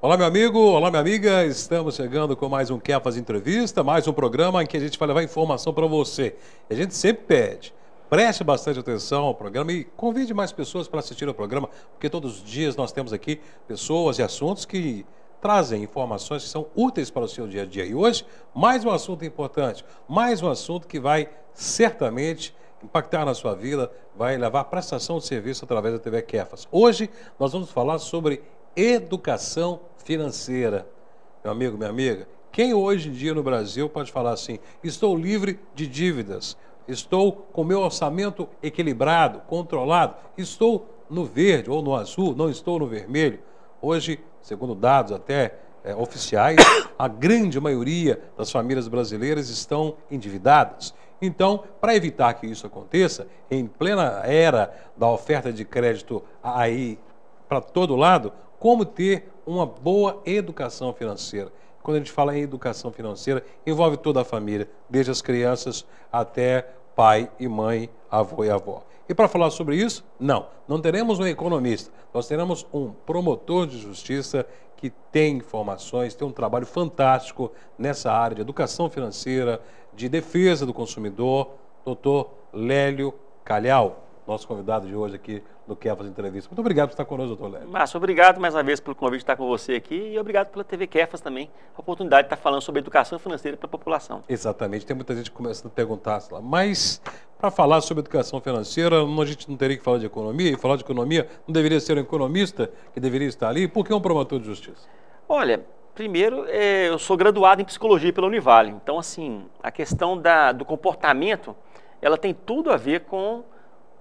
Olá, meu amigo, olá, minha amiga. Estamos chegando com mais um Quer Fazer Entrevista, mais um programa em que a gente vai levar informação para você. E a gente sempre pede, preste bastante atenção ao programa e convide mais pessoas para assistir ao programa, porque todos os dias nós temos aqui pessoas e assuntos que trazem informações que são úteis para o seu dia a dia. E hoje, mais um assunto importante, mais um assunto que vai certamente impactar na sua vida, vai levar prestação de serviço através da TV Quefas. Hoje nós vamos falar sobre educação financeira. Meu amigo, minha amiga, quem hoje em dia no Brasil pode falar assim: estou livre de dívidas, estou com meu orçamento equilibrado, controlado, estou no verde ou no azul, não estou no vermelho? Hoje, segundo dados até oficiais, a grande maioria das famílias brasileiras estão endividadas. Então, para evitar que isso aconteça, em plena era da oferta de crédito aí para todo lado, como ter uma boa educação financeira? Quando a gente fala em educação financeira, envolve toda a família, desde as crianças até pai e mãe, avô e avó. E para falar sobre isso, não teremos um economista, nós teremos um promotor de justiça que tem informações, tem um trabalho fantástico nessa área de educação financeira, de defesa do consumidor, doutor Lélio Calhau, nosso convidado de hoje aqui no Quer Fazer Entrevista. Muito obrigado por estar conosco, doutor Lélio. Márcio, obrigado mais uma vez pelo convite de estar com você aqui e obrigado pela TV Quefas também, a oportunidade de estar falando sobre educação financeira para a população. Exatamente, tem muita gente começando a perguntar, mas para falar sobre educação financeira, a gente não teria que falar de economia, e falar de economia não deveria ser um economista que deveria estar ali? Por que um promotor de justiça? Olha, primeiro, eu sou graduado em psicologia pela Univale, então assim, a questão do comportamento, ela tem tudo a ver com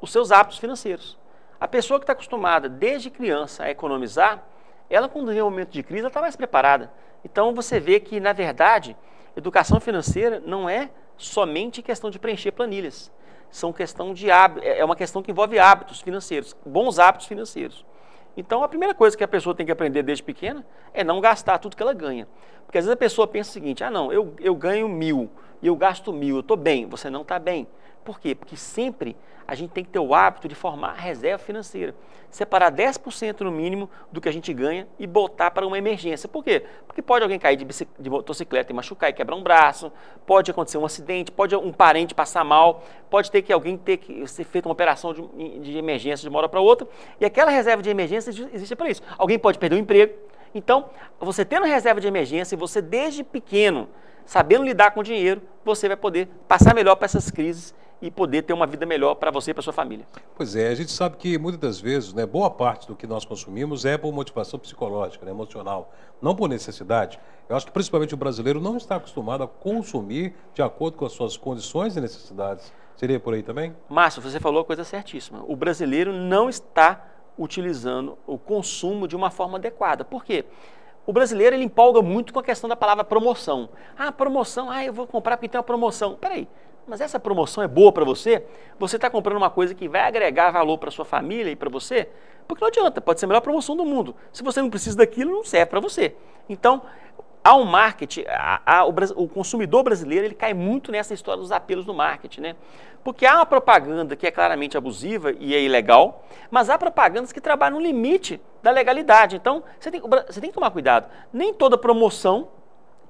os seus hábitos financeiros. A pessoa que está acostumada desde criança a economizar, ela quando vem um momento de crise, ela está mais preparada. Então você vê que, na verdade, educação financeira não é somente questão de preencher planilhas. É uma questão que envolve hábitos financeiros, bons hábitos financeiros. Então a primeira coisa que a pessoa tem que aprender desde pequena é não gastar tudo que ela ganha. Porque às vezes a pessoa pensa o seguinte: eu ganho 1.000 e eu gasto 1.000, eu estou bem. Você não está bem. Por quê? Porque sempre a gente tem que ter o hábito de formar reserva financeira. Separar 10% no mínimo do que a gente ganha e botar para uma emergência. Por quê? Porque pode alguém cair de motocicleta e machucar e quebrar um braço, pode acontecer um acidente, pode um parente passar mal, pode ter que alguém ter que ser feita uma operação de emergência de uma hora para outra, e aquela reserva de emergência existe para isso. Alguém pode perder o emprego. Então, você tendo reserva de emergência e você desde pequeno, sabendo lidar com o dinheiro, você vai poder passar melhor para essas crises e poder ter uma vida melhor para você e para sua família. Pois é, a gente sabe que muitas das vezes, boa parte do que nós consumimos é por motivação psicológica, emocional, não por necessidade. Eu acho que principalmente o brasileiro não está acostumado a consumir de acordo com as suas condições e necessidades. Seria por aí também? Márcio, você falou a coisa certíssima. O brasileiro não está utilizando o consumo de uma forma adequada. Por quê? O brasileiro ele empolga muito com a questão da palavra promoção. Promoção, eu vou comprar porque tem uma promoção. Peraí. Mas essa promoção é boa para você? Você está comprando uma coisa que vai agregar valor para sua família e para você? Porque não adianta, pode ser a melhor promoção do mundo. Se você não precisa daquilo, não serve para você. Então, há um marketing, o consumidor brasileiro ele cai muito nessa história dos apelos do marketing, né? Porque há uma propaganda que é claramente abusiva e é ilegal, mas há propagandas que trabalham no limite da legalidade. Então, você tem que tomar cuidado. Nem toda promoção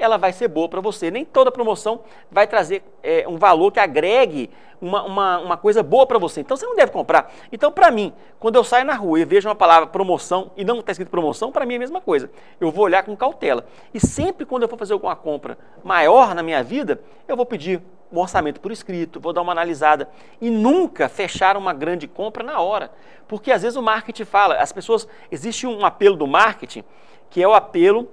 ela vai ser boa para você. Nem toda promoção vai trazer um valor que agregue uma coisa boa para você. Então, você não deve comprar. Então, para mim, quando eu saio na rua e vejo uma palavra promoção e não está escrito promoção, para mim é a mesma coisa. Eu vou olhar com cautela. E sempre quando eu for fazer alguma compra maior na minha vida, eu vou pedir um orçamento por escrito, vou dar uma analisada. E nunca fechar uma grande compra na hora. Porque, às vezes, o marketing fala, existe um apelo do marketing, que é o apelo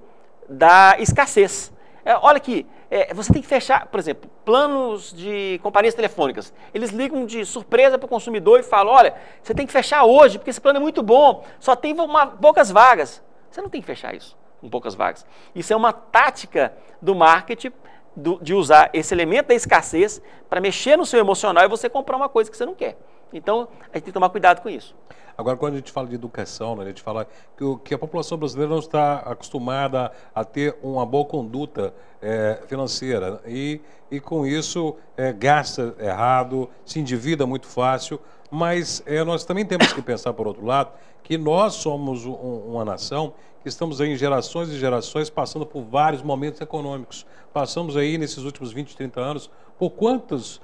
da escassez. Olha aqui, você tem que fechar, por exemplo, planos de companhias telefônicas. Eles ligam de surpresa para o consumidor e falam: olha, você tem que fechar hoje, porque esse plano é muito bom, só tem poucas vagas. Você não tem que fechar isso com poucas vagas. Isso é uma tática do marketing, de usar esse elemento da escassez para mexer no seu emocional e você comprar uma coisa que você não quer. Então, a gente tem que tomar cuidado com isso. Agora, quando a gente fala de educação, a gente fala que a população brasileira não está acostumada a ter uma boa conduta financeira e com isso gasta errado, se endivida muito fácil. Mas nós também temos que pensar, por outro lado, que nós somos uma nação que estamos aí em gerações e gerações passando por vários momentos econômicos. Passamos aí, nesses últimos 20, 30 anos, por quantos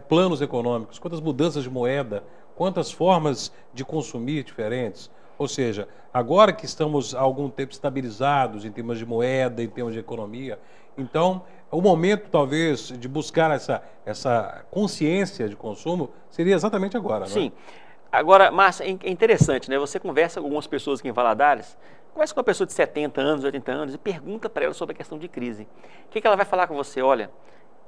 planos econômicos, quantas mudanças de moeda, quantas formas de consumir diferentes. Ou seja, agora que estamos há algum tempo estabilizados em termos de moeda, em termos de economia, então o momento talvez de buscar essa consciência de consumo seria exatamente agora, Sim. Né? Agora, Márcia, é interessante, né? Você conversa com algumas pessoas aqui em Valadares, conversa com uma pessoa de 70 anos, 80 anos e pergunta para ela sobre a questão de crise. O que ela vai falar com você? Olha,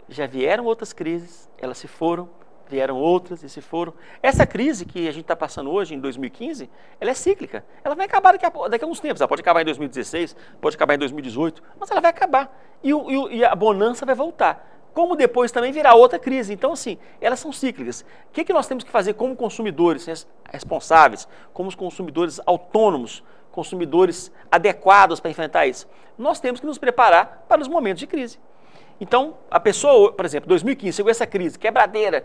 já vieram outras crises, elas se foram, vieram outras e se foram. Essa crise que a gente está passando hoje, em 2015, ela é cíclica. Ela vai acabar daqui a alguns tempos. Ela pode acabar em 2016, pode acabar em 2018, mas ela vai acabar. E a bonança vai voltar. Como depois também virá outra crise. Então, assim, elas são cíclicas. O que nós temos que fazer como consumidores responsáveis, como os consumidores autônomos, consumidores adequados para enfrentar isso? Nós temos que nos preparar para os momentos de crise. Então, a pessoa, por exemplo, 2015, chegou essa crise, quebradeira,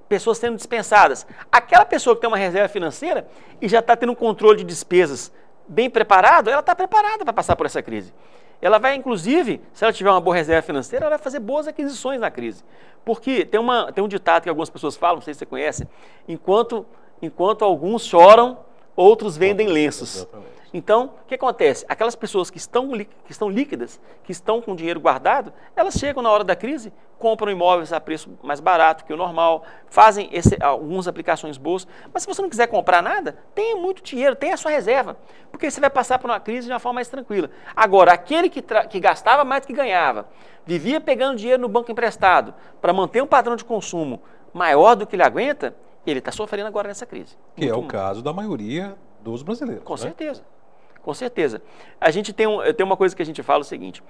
pessoas sendo dispensadas. Aquela pessoa que tem uma reserva financeira e já está tendo um controle de despesas bem preparado, ela está preparada para passar por essa crise. Ela vai, inclusive, se ela tiver uma boa reserva financeira, ela vai fazer boas aquisições na crise. Porque tem um ditado que algumas pessoas falam, não sei se você conhece, enquanto alguns choram, outros vendem lenços. Exatamente. Então, o que acontece? Aquelas pessoas que estão líquidas, que estão com dinheiro guardado, elas chegam na hora da crise, compram imóveis a preço mais barato que o normal, fazem algumas aplicações boas, mas se você não quiser comprar nada, tenha muito dinheiro, tenha a sua reserva, porque você vai passar por uma crise de uma forma mais tranquila. Agora, aquele que gastava mais do que ganhava, vivia pegando dinheiro no banco emprestado para manter um padrão de consumo maior do que ele aguenta, ele está sofrendo agora nessa crise. Que é o caso da maioria dos brasileiros. Com né? certeza. Com certeza. A gente tem uma coisa que a gente fala o seguinte,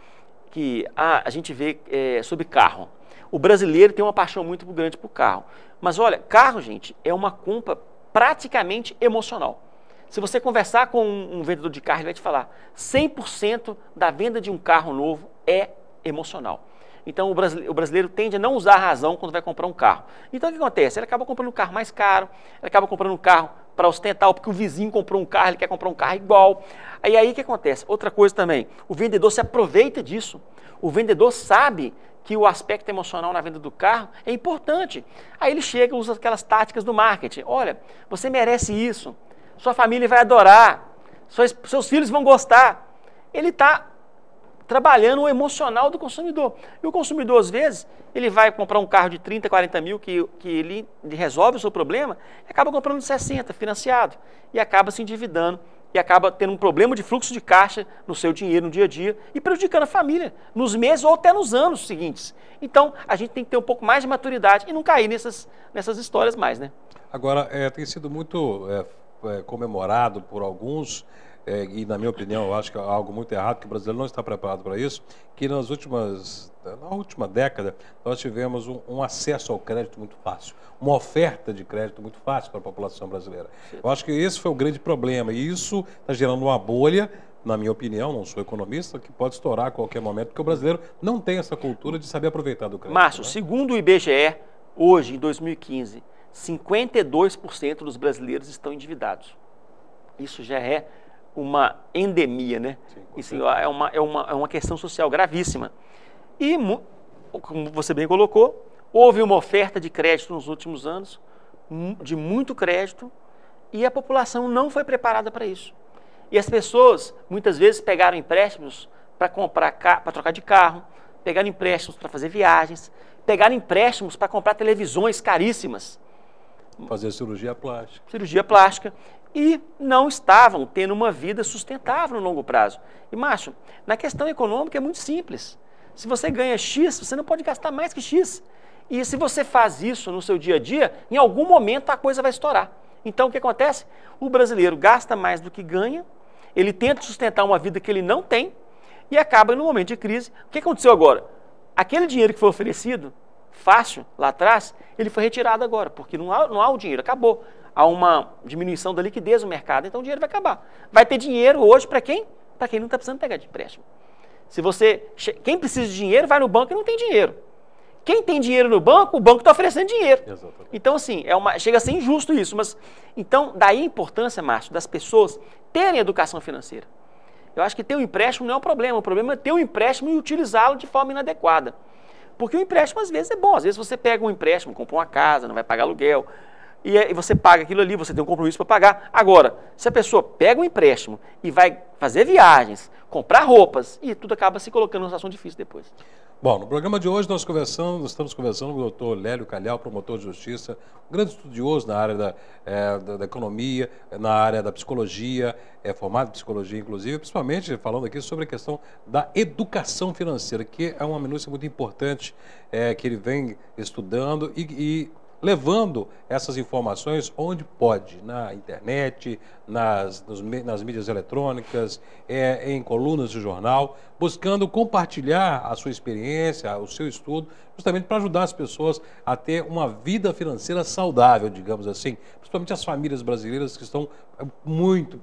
que a gente vê sobre carro. O brasileiro tem uma paixão muito grande por carro. Mas olha, carro, gente, é uma compra praticamente emocional. Se você conversar com um vendedor de carro, ele vai te falar, 100% da venda de um carro novo é emocional. Então, o brasileiro tende a não usar a razão quando vai comprar um carro. Então, o que acontece? Ele acaba comprando um carro mais caro, ele acaba comprando um carro para ostentar, porque o vizinho comprou um carro, ele quer comprar um carro igual. Aí o que acontece? Outra coisa também, o vendedor se aproveita disso. O vendedor sabe que o aspecto emocional na venda do carro é importante. Aí ele chega e usa aquelas táticas do marketing. Olha, você merece isso, sua família vai adorar, seus filhos vão gostar. Ele está trabalhando o emocional do consumidor. E o consumidor, às vezes, ele vai comprar um carro de 30, 40 mil que ele resolve o seu problema e acaba comprando de 60, financiado. E acaba se endividando e acaba tendo um problema de fluxo de caixa no seu dinheiro no dia a dia e prejudicando a família nos meses ou até nos anos seguintes. Então, a gente tem que ter um pouco mais de maturidade e não cair nessas histórias mais, né? Agora, tem sido muito comemorado por alguns, e na minha opinião eu acho que é algo muito errado, que o brasileiro não está preparado para isso, que na última década nós tivemos um acesso ao crédito muito fácil, uma oferta de crédito muito fácil para a população brasileira. Eu acho que esse foi o grande problema e isso está gerando uma bolha, na minha opinião, não sou economista, que pode estourar a qualquer momento, porque o brasileiro não tem essa cultura de saber aproveitar do crédito. Márcio, né? Segundo o IBGE, hoje, em 2015, 52% dos brasileiros estão endividados. Isso já é uma endemia, né? Sim, isso é uma questão social gravíssima. E, como você bem colocou, houve uma oferta de crédito nos últimos anos, de muito crédito, e a população não foi preparada para isso. E as pessoas, muitas vezes, pegaram empréstimos para trocar de carro, pegaram empréstimos para fazer viagens, pegaram empréstimos para comprar televisões caríssimas. Fazer cirurgia plástica. Cirurgia plástica. E não estavam tendo uma vida sustentável no longo prazo. E, Márcio, na questão econômica é muito simples. Se você ganha X, você não pode gastar mais que X. E se você faz isso no seu dia a dia, em algum momento a coisa vai estourar. Então, o que acontece? O brasileiro gasta mais do que ganha, ele tenta sustentar uma vida que ele não tem e acaba no momento de crise. O que aconteceu agora? Aquele dinheiro que foi oferecido, fácil, lá atrás, ele foi retirado agora, porque não há o dinheiro, acabou. Há uma diminuição da liquidez no mercado, então o dinheiro vai acabar. Vai ter dinheiro hoje para quem? Para quem não está precisando pegar de empréstimo. Quem precisa de dinheiro vai no banco e não tem dinheiro. Quem tem dinheiro no banco, o banco está oferecendo dinheiro. Exatamente. Então, assim, chega a ser injusto isso. Mas, então, daí a importância, Márcio, das pessoas terem educação financeira. Eu acho que ter um empréstimo não é um problema. O problema é ter um empréstimo e utilizá-lo de forma inadequada. Porque o empréstimo, às vezes, é bom. Às vezes você pega um empréstimo, compra uma casa, não vai pagar aluguel, e você paga aquilo ali, você tem um compromisso para pagar. Agora, se a pessoa pega um empréstimo e vai fazer viagens, comprar roupas, e tudo acaba se colocando numa situação difícil depois. Bom, no programa de hoje nós estamos conversando com o doutor Lélio Calhau, promotor de justiça, um grande estudioso na área da economia, na área da psicologia, formado em psicologia inclusive, principalmente falando aqui sobre a questão da educação financeira, que é uma minúcia muito importante que ele vem estudando e levando essas informações onde pode, na internet, nas mídias eletrônicas, em colunas de jornal, buscando compartilhar a sua experiência, o seu estudo, justamente para ajudar as pessoas a ter uma vida financeira saudável, digamos assim, principalmente as famílias brasileiras que estão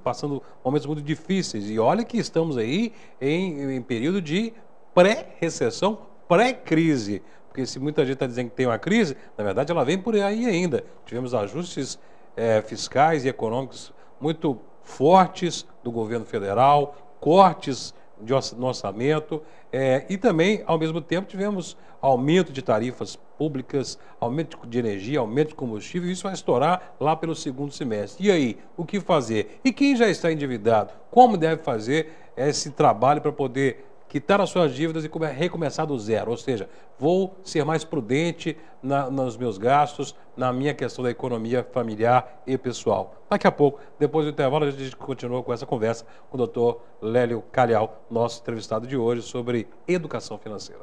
passando momentos muito difíceis. E olha que estamos aí em período de pré-recessão, pré-crise. Porque se muita gente está dizendo que tem uma crise, na verdade ela vem por aí ainda. Tivemos ajustes fiscais e econômicos muito fortes do governo federal, cortes no orçamento e também, ao mesmo tempo, tivemos aumento de tarifas públicas, aumento de energia, aumento de combustível, e isso vai estourar lá pelo segundo semestre. E aí, o que fazer? E quem já está endividado, como deve fazer esse trabalho para poder quitar as suas dívidas e recomeçar do zero? Ou seja, vou ser mais prudente nos meus gastos, na minha questão da economia familiar e pessoal. Daqui a pouco, depois do intervalo, a gente continua com essa conversa com o doutor Lélio Calhau, nosso entrevistado de hoje, sobre educação financeira.